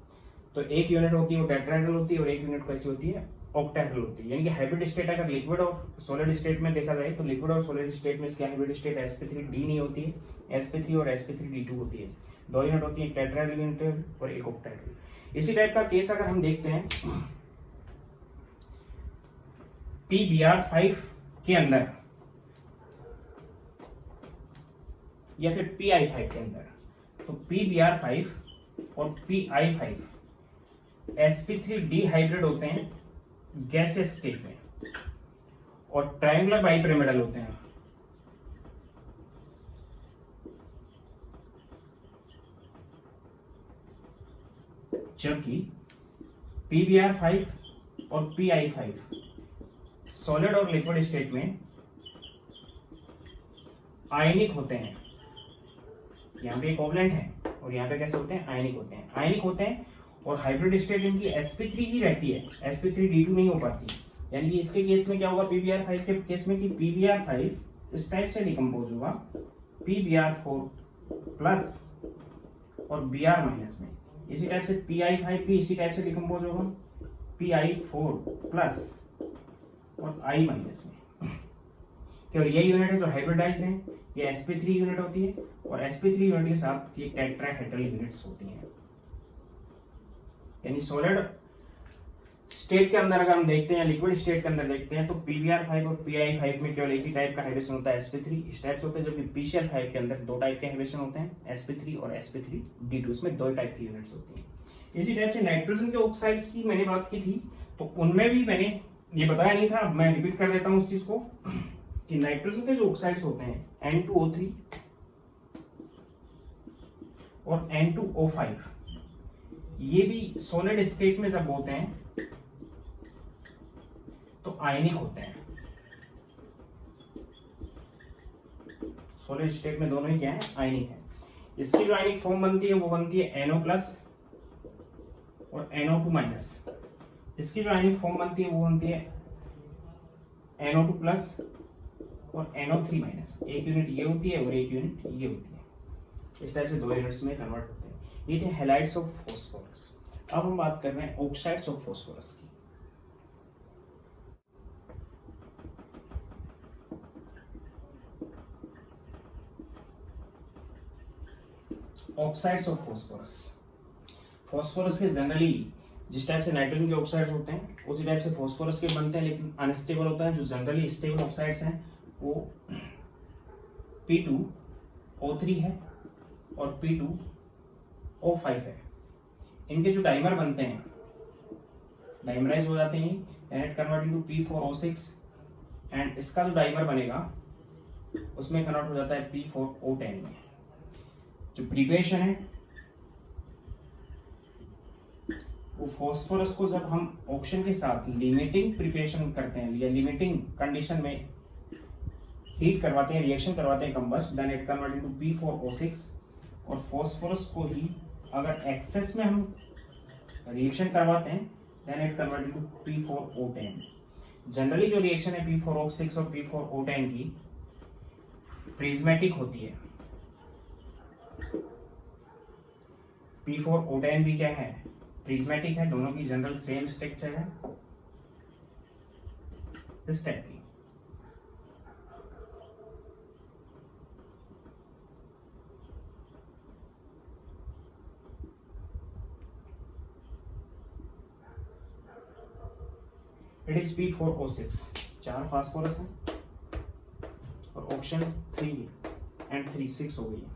तो एक यूनिट होती है वो टेट्राहेड्रल होती है और एक यूनिट कैसी होती है, ऑक्टाहेड्रल होती है। यानी कि हाइब्रिड स्टेट अगर लिक्विड और सॉलिड स्टेट में देखा जाए तो लिक्विड और सॉलिड स्टेट में इसकी हाइब्रिड स्टेट sp3d नहीं होती है, sp3 और sp3d2 होती है। 2 यूनिट होती है, एक टेट्राहेड्रल यूनिट और एक ऑक्टाहेड्रल। इसी टाइप का केस अगर हम देखते हैं PBr5 के अंदर या फिर PI5 के अंदर, तो PBr5 और PI5 sp3d हाइब्रिड होते हैं गैसेस स्टेट में और ट्रायंगुलर बाइपिरामिडल होते हैं। जबकि PBr5 और PI5 सॉलिड और लिक्विड स्टेट में आयनिक होते हैं। यहाँ पे कोवलेंट है और यहाँ पे कैसे होते हैं, आयनिक होते हैं। आयनिक होते हैं और हाइब्रिड स्टेट इनकी sp3 ही रहती है, sp3d2 नहीं हो पाती। यानी कि इसके केस में क्या होगा, PBr5 के केस में कि PBr5 इस टाइप से डिकम्पोज होगा PBr4 प्लस और Br माइनस में। इसी टाइप से PI5 भी इसी टाइप से डिकम्पोज होगा PI4 प्लस और I माइनस में। केवल ये यूनिट है जो हाइब्रिडाइज्ड है, ये sp3 यूनिट होती है और sp3 यूनिट के साथ ये टेट्राहेड्रल यूनिट्स होती हैं। यानी सॉलिड स्टेट के अंदर अगर हम देखते हैं, लिक्विड स्टेट के अंदर देखते हैं, तो PbR5 और PI5 में केवल एक ही टाइप का हाइब्रिडेशन होता है sp3, इस टाइप से होता है, जबकि PCl5 के अंदर दो टाइप के हाइब्रिडेशन होते हैं sp3 और sp3d2, इसमें दो टाइप की यूनिट्स होती हैं। इसी टाइप से नाइट्रोजन के ऑक्साइड्स की मैंने बात की थी, तो उनमें भी मैंने ये बताया नहीं था, मैं रिपीट कर देता हूं उस चीज को कि नाइट्रोजन के जो ऑक्साइड्स होते हैं N2O3 और N2O5, ये भी सॉलिड स्टेट में जब होते हैं तो आयनिक होते हैं। सॉलिड स्टेट में दोनों ही क्या है, आयनिक है। इसकी जो आयनिक फॉर्म बनती है वो बनती है NO+ और NO2-। इसकी जो आयनिक फॉर्म बनती है वो बनती है NO2+ और NO3-। एक यूनिट ये होती है और एक यूनिट ये होती है। इस टाइप से दो यूनिट्स में कन्वर्ट होते हैं। ये थे हैलाइड्स ऑफ फॉस्फोरस। अब हम बात कर रहे हैं ऑक्साइड्स ऑफ फॉस्फोरस की। ऑक्साइड्स ऑफ फॉस्फोरस, फॉस्फोरस के जनरली जिस टाइप से नाइट्रोजन के ऑक्साइड्स होते हैं उसी टाइप से फॉस्फोरस के बनते हैं, लेकिन अनस्टेबल होता है। जो जनरली स्टेबल ऑक्साइड्स हैं वो P2O3 है और P2O5 है। इनके जो डाइमर बनते हैं, डाइमराइज हो जाते हैं and it convert into P4O6, and इसका जो डाइमर बनेगा उसमें कन्वर्ट हो जाता है P4O10 में। जो प्रिपरेशन है वो फॉस्फोरस को जब हम ऑक्सीजन के साथ लिमिटिंग प्रिपरेशन करते हैं या लिमिटिंग कंडीशन में हीट करवाते हैं, रिएक्शन करवाते हैं combust, then it convert into P4O6। और फॉस्फोरस को ही अगर एक्सेस में हम रिएक्शन करवाते हैं then it convert into P4O10। Generally जो रिएक्शन है P4O6 और P4O10 की प्रिज्मेटिक होती है। P4O10 भी क्या है, प्रिज्मेटिक है। दोनों की जनरल सेम स्ट्रक्चर है इस टाइप की। इट इज P4O6, 4 फास्फोरस है और ऑक्सीजन 3 and 3 6 हो गई है।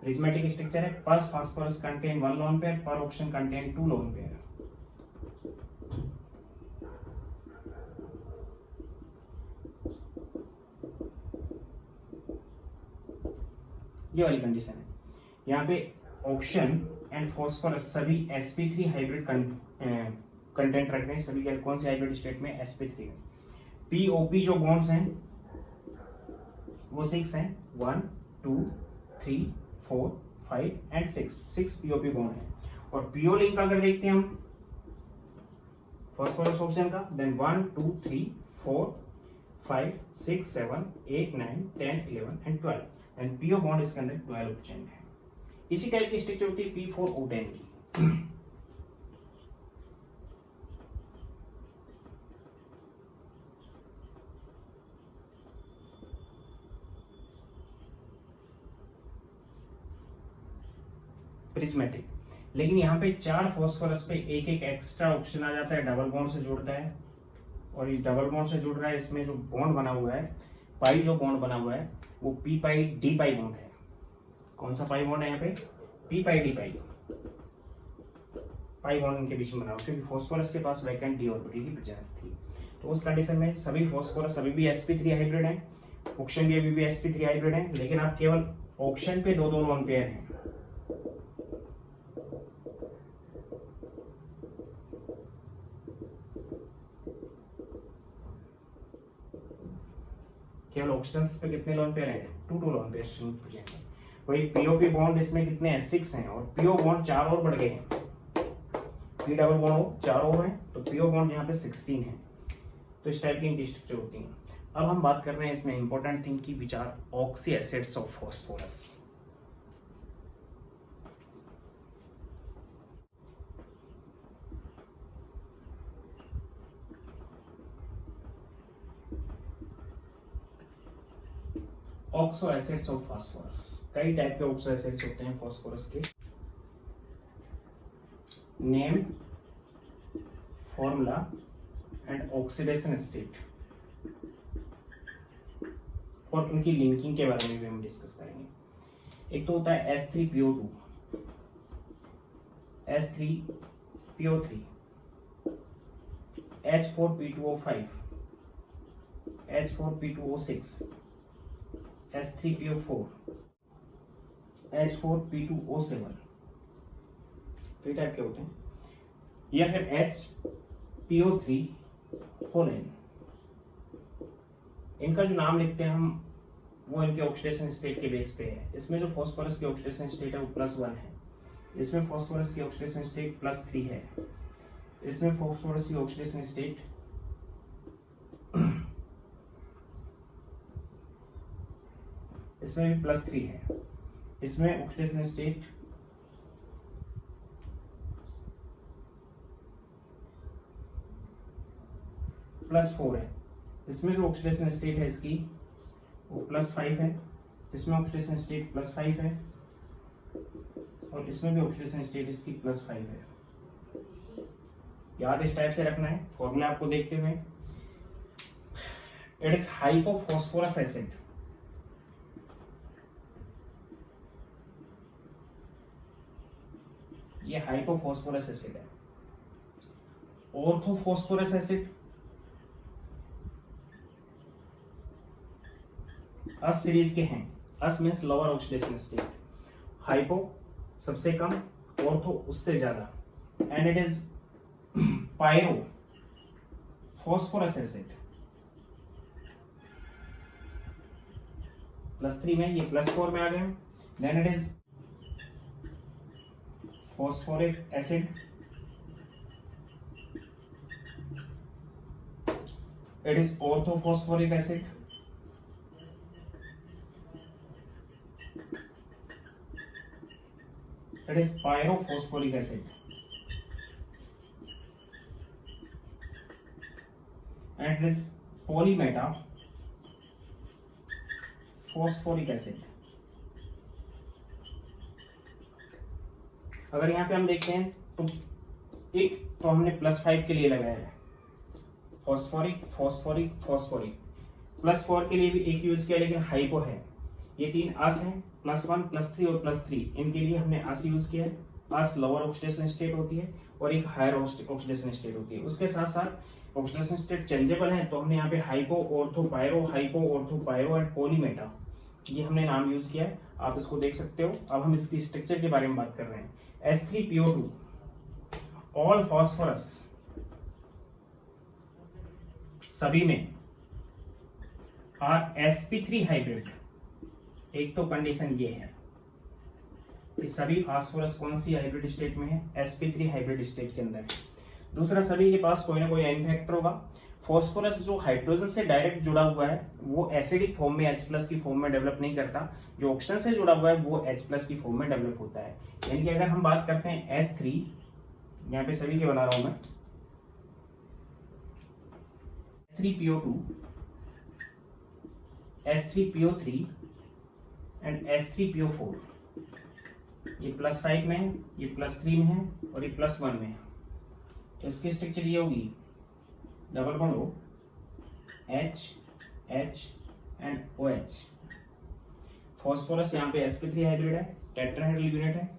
प्रिज्मेटिक स्ट्रक्चर है। पर फास्फोरस कंटेन 1 लोन पेयर, पर ऑक्सीजन कंटेन 2 लोन पेयर। ये वाली कंडीशन है। यहाँ पे ऑक्सीजन एंड फास्फोरस सभी sp3 हाइब्रिड कंटेंट रख रहे हैं। सभी कौन से हाइब्रिड स्टेट में, sp3 में। POP जो बॉन्ड्स हैं वो 6 हैं, 1 2 3 4 5 एंड 6 POP बॉन्ड है। और PO लिंक अगर देखते हैं हम फॉस्फोरस ऑक्सीजन का, then 1 2 3 4 5 6 7 8 9 10 11 and 12, and PO bond इसके अंदर 12 चेन है। इसी टाइप की स्ट्रक्चर होती है P4O10 की। प्रिज्मेटिक। लेकिन यहाँ पे 4 फास्फोरस पे एक एक एक्स्ट्रा ऑक्सीजन आ जाता है, डबल बॉन्ड से जुड़ता है। और इस डबल बॉन्ड से जुड़ रहा है, इसमें जो बॉन्ड बना हुआ है, पाई जो बॉन्ड बना हुआ है वो P पाई D पाई बॉन्ड है। कौन सा पाई बॉन्ड है यहाँ पे, P पाई D पाई। पाई बॉन्ड इनके बीच में बना हुआ क्योंकि फास्फोरस के पास वैकेंट d ऑर्बिटल की प्रेजेंस थी। तो उस कंडीशन में सभी फास्फोरस अभी भी sp3 हाइब्रिड है, ऑक्सीजन भी अभी भी sp3 हाइब्रिड है, लेकिन आप केवल ऑक्सीजन पे 2 लोन पेयर हैं। केवल ऑक्सीजन पे कितने लोन पेयर हैं, 2 लोन पेयर प्रेजेंट है। वही POP बॉन्ड इसमें कितने हैं, 6 हैं, और PO बॉन्ड 4 और बढ़ गए हैं। P डबल बॉन्ड 4 और हैं, तो PO बॉन्ड यहाँ पे 16 है। तो इस टाइप की इनकी स्ट्रक्चर होती है। अब हम बात कर रहे हैं इसमें इंपॉर्टेंट थिंग की, which are oxy acids of phosphorus. Oxo acids of phosphorus. कई टाइप के ऑक्सो एसिड्स होते हैं फास्फोरस के। Name, formula and oxidation state, और उनकी लिंकिंग के बारे में भी हम डिस्कस करेंगे। एक तो होता है S3PO2, S3PO3, H4P2O5, H4P2O6, S3PO4, H4P2O7, कई टाइप के होते हैं। या फिर HPO3 फोलेन। इनका जो नाम लिखते हैं हम वो इनके ऑक्सीडेशन स्टेट के बेस पे है। इसमें जो फास्फोरस की ऑक्सीडेशन स्टेट है वो +1 है, इसमें फास्फोरस की ऑक्सीडेशन स्टेट +3 है, इसमें फास्फोरस की ऑक्सीडेशन स्टेट इसमें भी +3 है, इसमें ऑक्सीडेशन स्टेट +4 है, इसमें जो ऑक्सीडेशन स्टेट है इसकी वो +5 है, इसमें ऑक्सीडेशन स्टेट +5 है, और इसमें भी ऑक्सीडेशन स्टेट इसकी +5 है। याद इस टाइप से रखना है फॉर्मूला आपको देखते हुए। It is hypophosphorous acid. ये हाइपोफॉस्फोरस एसिड है। ऑर्थोफॉस्फोरस एसिड अस सीरीज के हैं। Ous means lower oxidation state, hypo सबसे कम, ऑर्थो उससे ज्यादा, and it is pyro phosphorus acid. +3 में, ये +4 में आ गया। Then it is phosphoric acid, it is orthophosphoric acid, it is pyrophosphoric acid, and it is polymeta phosphoric acid। अगर यहाँ पे हम देखते हैं तो एक तो हमने +5 के लिए लगाया है, फॉस्फोरिक फॉस्फोरिक फॉस्फोरिक। +4 के लिए भी एक यूज किया, लेकिन हाइपो है। ये 3 अस हैं, +1 +3 और +3, इनके लिए हमने अस यूज किया है। अस लोअर ऑक्सीडेशन स्टेट होती है और एक हायर ऑक्सीडेशन स्टेट होती है। उसके साथ साथ ऑक्सीडेशन स्टेट चेंजेबल है, तो हमने यहाँ पे हाइपो ऑर्थो पायरो एंड पोलीमेटा, ये हमने नाम यूज किया है। आप इसको देख सकते हो। अब हम इसकी स्ट्रक्चर के बारे में बात कर रहे हैं। S3PO2 ऑल फॉस्फोरस, सभी में आर sp3 हाइब्रिड। एक तो कंडीशन ये है कि सभी फास्फोरस कौन सी हाइब्रिड स्टेट में है, sp3 हाइब्रिड स्टेट के अंदर है। दूसरा, सभी के पास कोई ना कोई एन फैक्टर होगा। फास्फोरस जो हाइड्रोजन से डायरेक्ट जुड़ा हुआ है वो एसिडिक फॉर्म में H+ की फॉर्म में डेवलप नहीं करता, जो ऑक्सीजन से जुड़ा हुआ है वो H+ की फॉर्म में डेवलप होता है। यानी कि अगर हम बात करते हैं S3, यहाँ पे सभी के बना रहा हूं मैं, S3PO2, S3PO3 एंड S3PO4, ये +5 में है, ये +3 में है और ये +1 में है। तो इसकी स्ट्रक्चर ये होगी, double bond O, H and OH। Phosphorus यहाँ पे sp3 हाइब्रिड है, टेट्राहेड्रल यूनिट है।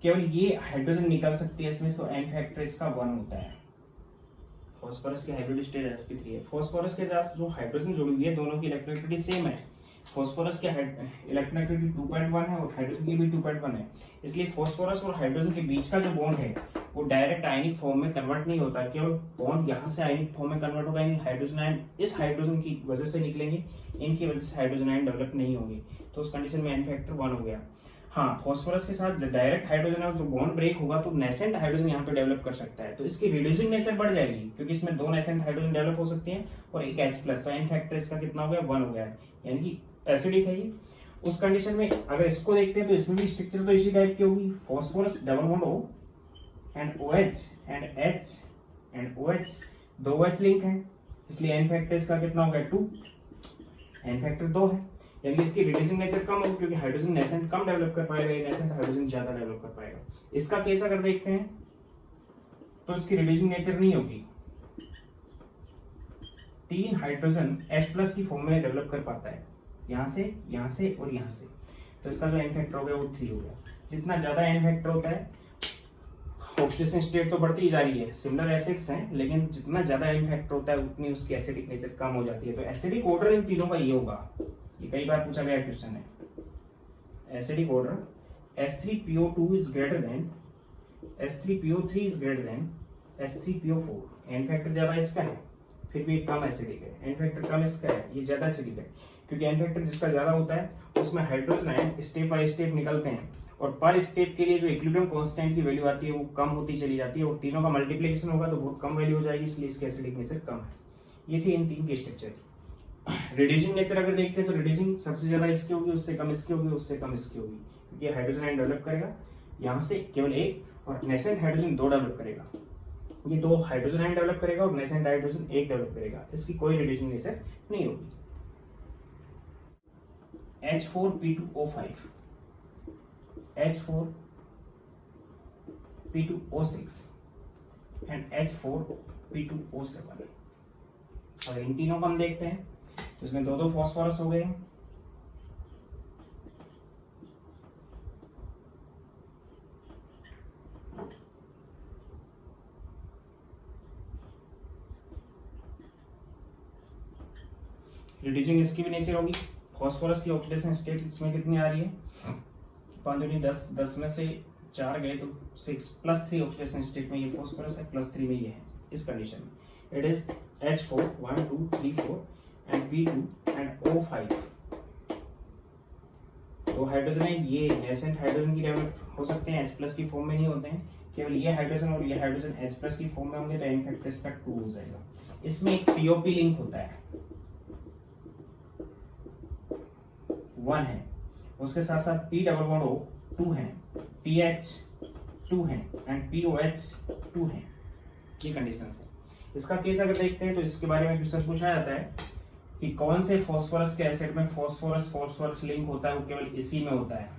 केवल ये हाइड्रोजन निकल सकती है इसमें, तो एन फैक्टर इसका 1 होता है। फॉस्फोरस की हाइब्रिड स्टेट sp3 है। फॉस्फोरस के साथ जो हाइड्रोजन जुड़ी हुई है दोनों की इलेक्ट्रोनेगेटिविटी सेम है। फॉस्फोरस की इलेक्ट्रोनेगेटिविटी 2.1 है और हाइड्रोजन की भी 2.1 है। इसलिए फॉस्फोरस और हाइड्रोजन के बीच का जो बॉन्ड है वो डायरेक्ट आयनिक फॉर्म में कन्वर्ट नहीं होता, केवल बॉन्ड यहाँ से आयनिक फॉर्म में कन्वर्ट होगा। यानी हाइड्रोजन आयन इस हाइड्रोजन की वजह से निकलेंगे, इनकी वजह से हाइड्रोजन आयन डेवलप नहीं होंगे। तो उस कंडीशन में एन फैक्टर 1 हो गया। हाँ, फॉस्फोरस के साथ डायरेक्ट हाइड्रोजन और जो बॉन्ड ब्रेक होगा तो नेसेंट हाइड्रोजन यहाँ पे डेवलप कर सकता है, तो इसकी रिड्यूसिंग नेचर बढ़ जाएगी, क्योंकि इसमें 2 नेसेंट हाइड्रोजन डेवलप हो सकती हैं और एक H+। तो एन फैक्टर इसका कितना हो गया, 1 हो गया है, यानी कि एसिडिक है ये। उस कंडीशन में अगर इसको देखते हैं तो इसमें भी स्ट्रक्चर तो इसी टाइप की होगी। Phosphorus double bond O and OH and H and OH, 2 OH link है, इसलिए एन फैक्टर इसका कितना हो गया, 2। एन फैक्टर 2 है। यानी इसकी रिड्यूसिंग नेचर कम होगी क्योंकि हाइड्रोजन नेसेंट कम डेवलप कर पाएगा, ये नेसेंट हाइड्रोजन ज्यादा डेवलप कर पाएगा। इसका केस अगर देखते हैं तो इसकी रिड्यूसिंग नेचर नहीं होगी, 3 हाइड्रोजन H+ की फॉर्म में डेवलप कर पाता है, यहाँ से और यहाँ से। तो इसका जो एन फैक्टर हो गया वो 3 हो गया। जितना ज्यादा एन फैक्टर होता है ऑक्सीडेशन स्टेट तो बढ़ती ही जा रही है, सिमिलर एसिड्स हैं, लेकिन जितना ज्यादा एन फैक्टर होता है उतनी उसकी एसिडिक नेचर कम हो जाती है। तो एसिडिक ऑर्डर इन तीनों का ये होगा, ये कई बार पूछा गया क्वेश्चन है। Acidic order H3PO2 is greater than H3PO3 is greater than H3PO4। N factor ज्यादा इसका है फिर भी कम एसिडिक है, एन फैक्टर कम इसका है, ये ज्यादा एसिडिक है। क्योंकि एन फैक्टर जिसका ज्यादा होता है उसमें hydrogen ion step by step निकलते हैं और पर स्टेप के लिए जो इक्विलिब्रियम कांस्टेंट की वैल्यू आती है वो कम होती चली जाती है और तीनों का मल्टीप्लिकेशन होगा तो बहुत कम वैल्यू हो जाएगी, इसलिए इसकी एसिडिक नेचर कम है। ये थी इन 3 के स्ट्रक्चर। रिड्यूसिंग नेचर अगर देखते हैं तो रिड्यूसिंग सबसे ज्यादा इसकी होगी, उससे कम इसकी होगी, उससे कम इसकी होगी, क्योंकि हाइड्रोजन आयन डेवलप करेगा यहाँ से केवल एक और नेसेंट हाइड्रोजन 2 डेवलप करेगा। ये 2 हाइड्रोजन आयन डेवलप करेगा और नेसेंट हाइड्रोजन 1 डेवलप करेगा, इसकी कोई रिड्यूसिंग नेचर नहीं होगी। H4P2O5, H4P2O6 and H4P2O7। और इन तीनों को हम देखते हैं तो इसमें 2 फॉस्फोरस हो गए। रिड्यूसिंग इसकी भी नेचर होगी। फॉस्फोरस की ऑक्सीडेशन स्टेट इसमें कितनी आ रही है, 5 10 में से 4 गए तो 6 +3 ऑक्सीडेशन स्टेट में ये फॉस्फोरस है, +3 में ये है। इस कंडीशन में it is H4 1 2 3 4 and P2 and O5। तो हाइड्रोजन है ये नेसेंट हाइड्रोजन की डेवलप हो सकते हैं, H+ की फॉर्म में नहीं होते हैं, केवल ये हाइड्रोजन और ये हाइड्रोजन H+ की फॉर्म में होंगे तो एन फैक्टर इसका 2 हो जाएगा। इसमें एक POP लिंक होता है 1 है, उसके साथ साथ P2O2 है, PH2 है एंड POH2 है। ये कंडीशन है। इसका केस अगर देखते हैं तो इसके बारे में क्वेश्चन पूछा जाता है कि कौन से फॉस्फोरस के एसिड में फॉस्फोरस लिंक होता है, वो केवल इसी में होता है।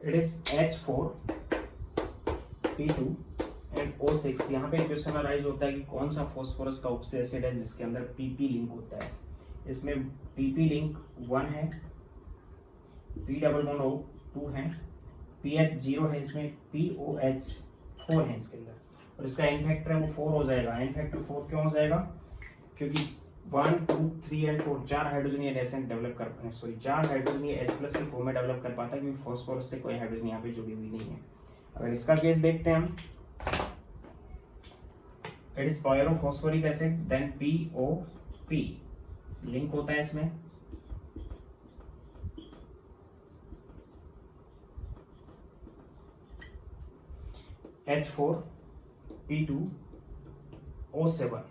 It is H4P2 and O6। यहाँ पे क्वेश्चन अराइज होता है कि कौन सा फॉस्फोरस का ऑक्सी एसिड है जिसके अंदर PP लिंक होता है। इसमें PP लिंक 1 है, P2O2 है, PH 0 है, इसमें POH 4 है इसके अंदर, और इसका एन फैक्टर है वो 4 हो जाएगा। एन फैक्टर 4 क्यों हो जाएगा, क्योंकि 1 2 3 एंड 4 4 हाइड्रोजन ये नेसेंट डेवलप कर 4 हाइड्रोजन ये H+ की फॉर्म में डेवलप कर पाता है, क्योंकि फॉस्फोरस से कोई हाइड्रोजन यहाँ पे जुड़ी हुई नहीं है। अगर इसका केस देखते हैं हम, it is pyrophosphoric acid then POP link होता है इसमें। H4P2O7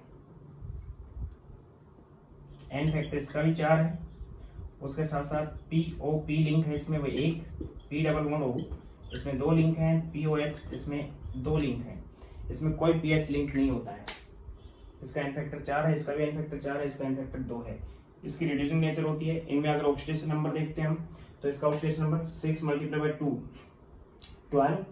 एन फैक्टर इसका भी 4 है, उसके साथ साथ POP लिंक है इसमें वो 1, P2O इसमें 2 लिंक हैं, POH इसमें 2 लिंक हैं, इसमें कोई PH लिंक नहीं होता है। इसका एन फैक्टर 4 है, इसका भी एन फैक्टर 4 है, इसका एन फैक्टर 2 है। इसकी रिड्यूसिंग नेचर होती है। इनमें अगर ऑक्सीडेशन नंबर देखते हैं हम तो इसका oxidation number 6 × 2 12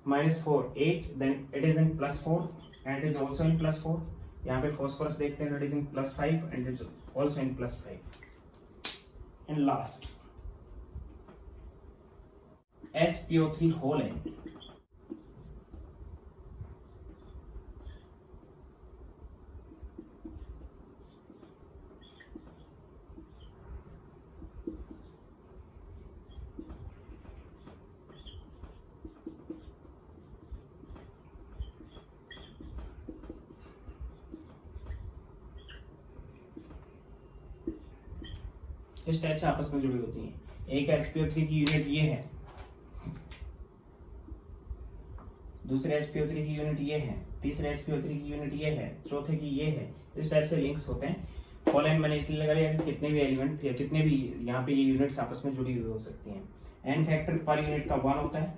-4 8, then it is in +4 and it is also in +4। यहाँ पे फॉस्फोरस देखते हैं, it is in +5 and it is also in +5। And last HPO3 whole है। इस टाइप से आपस में जुड़ी होती हैं। एक HPO3 की यूनिट ये है, दूसरे HPO3 की यूनिट ये है, तीसरे HPO3 की यूनिट ये है, चौथे की ये है। इस टाइप से लिंक्स होते हैं। फॉलोइंग मैंने इसलिए लगा लिया कि कितने भी एलिमेंट या कितने भी यहाँ पे ये यूनिट्स आपस में जुड़ी हुई हो सकती हैं। एन फैक्टर पर यूनिट का 1 होता है।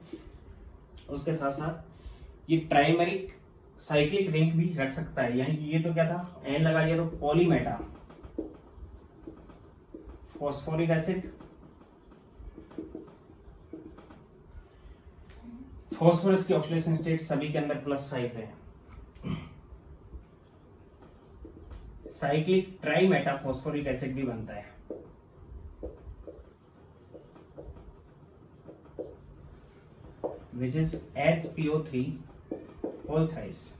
उसके साथ साथ ये ट्राइमेरिक साइक्लिक रिंग भी रख सकता है, यानी कि ये तो क्या था, एन लगा दिया तो पॉलीमेटा फॉस्फोरिक एसिड, फॉस्फोरस की ऑक्सीडेशन स्टेट सभी के अंदर +5 है। Cyclic tri meta phosphoric acid भी बनता है, which is HPO3 whole thrice.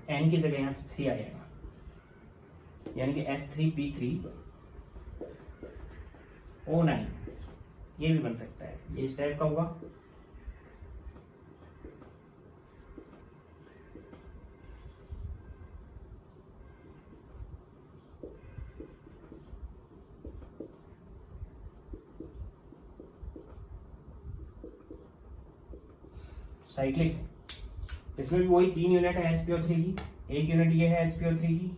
N की जगह यहां 3 आ जाएगा, यानी कि H3P3O9, ये भी बन सकता है, ये इस टाइप का होगा। साइक्लिक, इसमें भी वही 3 यूनिट है HPO3 की, एक यूनिट ये है HPO3 की,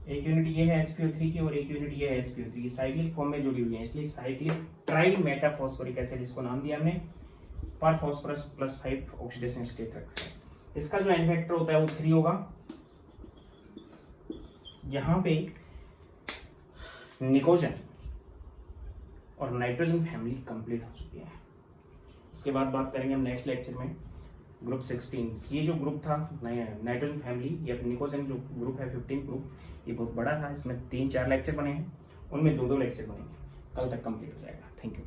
एक यूनिट ये है HPO3 की, और एक यूनिट ये है HPO3 की, साइक्लिक फॉर्म में जुड़ी हुई है, इसलिए cyclic tri meta phosphoric acid इसको नाम दिया हमने। पर फॉस्फोरस +5 ऑक्सीडेशन स्टेट रखा है। इसका जो एन फैक्टर होता है वो 3 होगा। यहां पे निकोजन और नाइट्रोजन फैमिली कंप्लीट हो चुकी है। इसके बाद बात करेंगे हम नेक्स्ट लेक्चर में ग्रुप 16। ये जो ग्रुप था नाइट्रोजन फैमिली या फिर निकोजन जो ग्रुप है 15 ग्रुप, ये बहुत बड़ा था, इसमें 3-4 लेक्चर बने हैं, उनमें 2-2 लेक्चर बनेंगे, कल तक कंप्लीट हो जाएगा। Thank you.